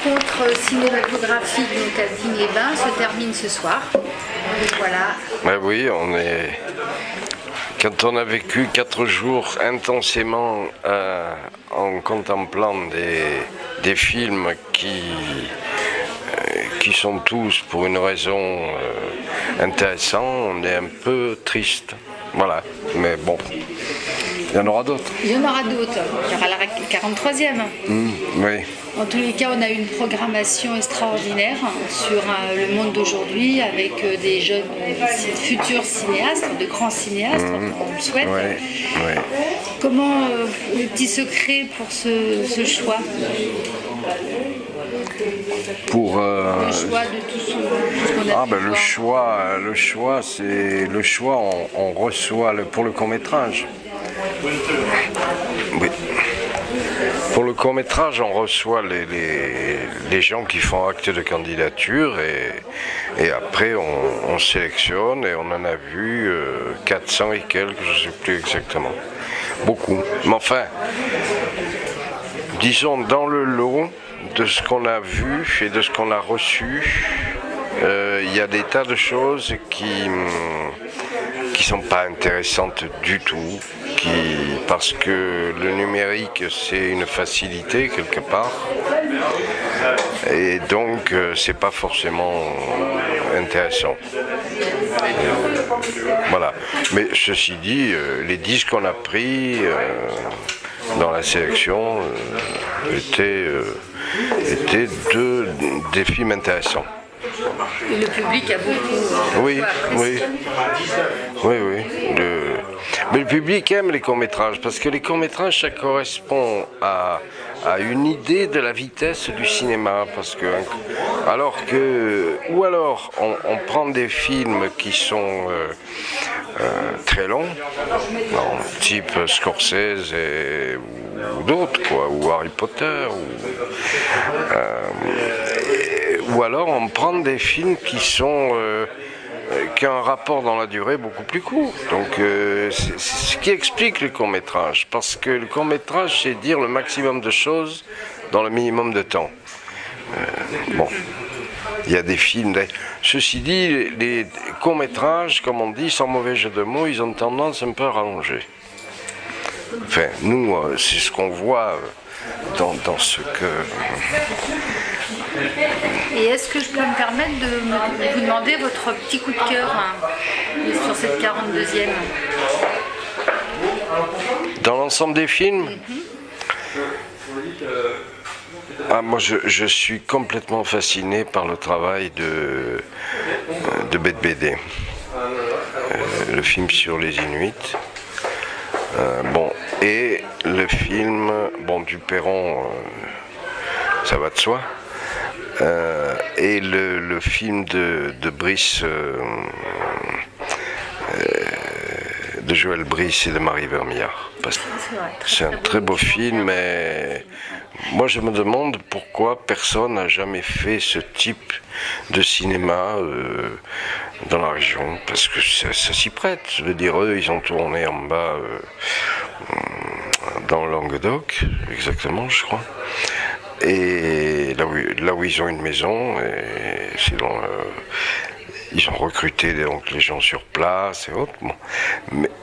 rencontre cinématographique donc à Digne-les-Bains se termine ce soir. Voilà. Ben oui, quand on a vécu 4 jours intensément en contemplant des films qui sont tous pour une raison intéressante, on est un peu triste. Voilà, mais bon, il y en aura d'autres. Il y en aura d'autres. Il y aura la 43e. Oui. En tous les cas, on a une programmation extraordinaire sur le monde d'aujourd'hui avec des jeunes futurs cinéastes, de grands cinéastes, on le souhaite. Oui. Comment le petit secret pour ce choix? Pour le choix de tout ce qu'on a pu voir. le choix, c'est le choix. On reçoit pour le court métrage. Oui. Pour le court métrage, on reçoit les gens qui font acte de candidature et après on sélectionne et on en a vu 400 et quelques, je ne sais plus exactement. Beaucoup. Mais enfin, disons dans le lot de ce qu'on a vu et de ce qu'on a reçu, il y a des tas de choses qui sont pas intéressantes du tout, parce que le numérique c'est une facilité quelque part, et donc c'est pas forcément intéressant. Voilà. Mais ceci dit, les disques qu'on a pris dans la sélection étaient des films intéressants. Et le public a beaucoup apprécié. Oui. Mais le public aime les courts-métrages, parce que les courts-métrages, ça correspond à une idée de la vitesse du cinéma. Alors on prend des films qui sont très longs, type Scorsese ou d'autres, ou Harry Potter, ou alors on prend des films qui ont un rapport dans la durée beaucoup plus court. Donc c'est ce qui explique le court-métrage, parce que le court-métrage c'est dire le maximum de choses dans le minimum de temps. Il y a des films. Ceci dit, les courts-métrages, comme on dit, sans mauvais jeu de mots, ils ont tendance un peu à rallonger. Enfin, nous, c'est ce qu'on voit dans ce que... Et est-ce que je peux me permettre de vous demander votre petit coup de cœur sur cette 42e? Dans l'ensemble des films, moi je suis complètement fasciné par le travail de Bette BD. Le film sur les Inuits. Et le film du Perron, ça va de soi. Et le film de Brice, de Joël Brice et de Marie Vermillard. C'est un très beau film, mais moi je me demande pourquoi personne n'a jamais fait ce type de cinéma dans la région, parce que ça s'y prête. Je veux dire, eux ils ont tourné en bas dans le Languedoc, exactement je crois. Et là où ils ont une maison, et sinon, ils ont recruté donc les gens sur place et autres.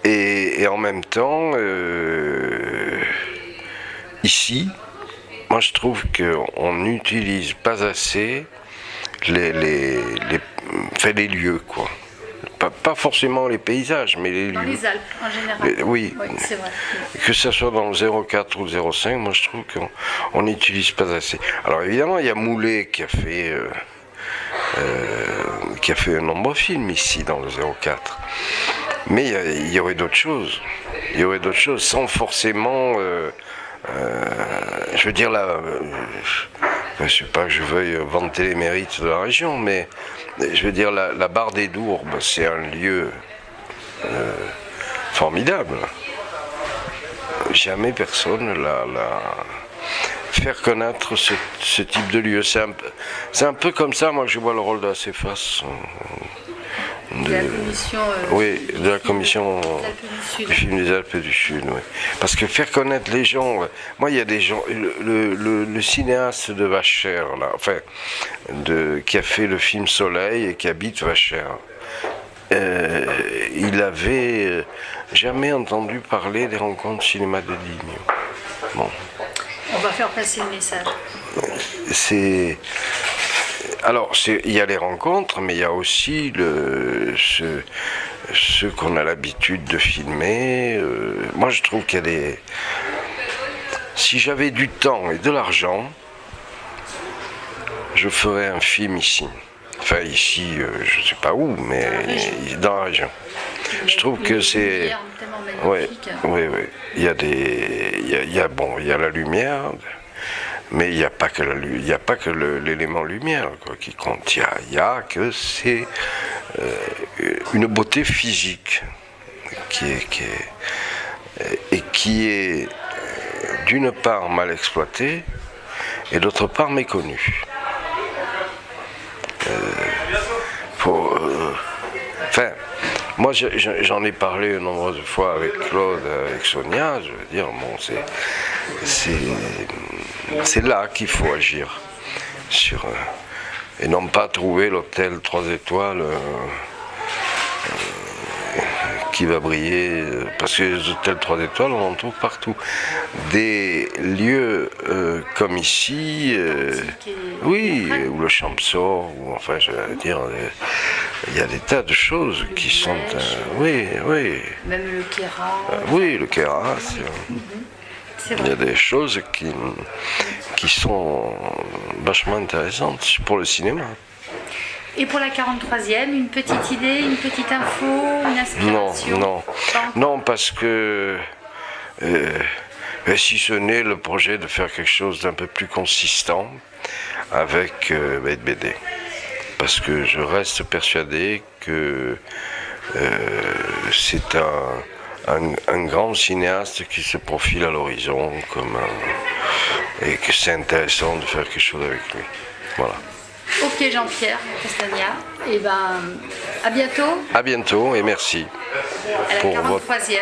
Et en même temps, ici, moi je trouve qu'on n'utilise pas assez les lieux, quoi. Pas forcément les paysages, mais les lieux. Dans les Alpes, en général. Oui, c'est vrai. Que ce soit dans le 04 ou le 05, moi je trouve qu'on n'utilise pas assez. Alors évidemment, il y a Moulet qui a fait un nombreux films ici dans le 04. Mais il y aurait d'autres choses. Il y aurait d'autres choses sans forcément... je veux dire là... je sais pas que je veuille vanter les mérites de la région, mais je veux dire la Barre des Dourbes, c'est un lieu formidable. Jamais personne l'a faire connaître ce type de lieu. C'est un peu comme ça, moi, que je vois le rôle de la CEFAS De la commission. Oui, de la commission du du film des Alpes du Sud. Oui. Parce que faire connaître les gens. Moi, il y a des gens. Le cinéaste de Vachères, là, enfin, qui a fait le film Soleil et qui habite Vachères. Il avait jamais entendu parler des rencontres cinéma de Digne. Bon. On va faire passer le message. Alors, il y a les rencontres, mais il y a aussi ce qu'on a l'habitude de filmer. Moi, je trouve qu'il y a des... Si j'avais du temps et de l'argent, je ferais un film ici. Enfin, ici, je ne sais pas où, mais dans la région. Je trouve que c'est... Oui, oui, oui. Il y a la lumière, mais il n'y a pas que l'élément lumière qui compte. Il y a que c'est une beauté physique qui est d'une part mal exploitée et d'autre part méconnue. Enfin, moi j'en ai parlé de nombreuses fois avec Claude, avec Sonia, je veux dire, bon, c'est là qu'il faut agir, et non pas trouver l'hôtel 3 étoiles qui va briller, parce que les hôtels 3 étoiles, on en trouve partout. Des lieux comme ici, oui, où le Champsor, ou enfin, je veux dire, il y a des tas de choses qui sont... oui, oui. Même le Kéra. Oui, le Kéra, il y a des choses qui sont vachement intéressantes pour le cinéma. Et pour la 43e, une petite idée, une petite info, une inspiration? Non, parce que si ce n'est le projet de faire quelque chose d'un peu plus consistant avec BD. Parce que je reste persuadé que c'est un grand cinéaste qui se profile à l'horizon et que c'est intéressant de faire quelque chose avec lui. Voilà. Ok Jean-Pierre Castagna, et à bientôt. À bientôt et merci À la 43e.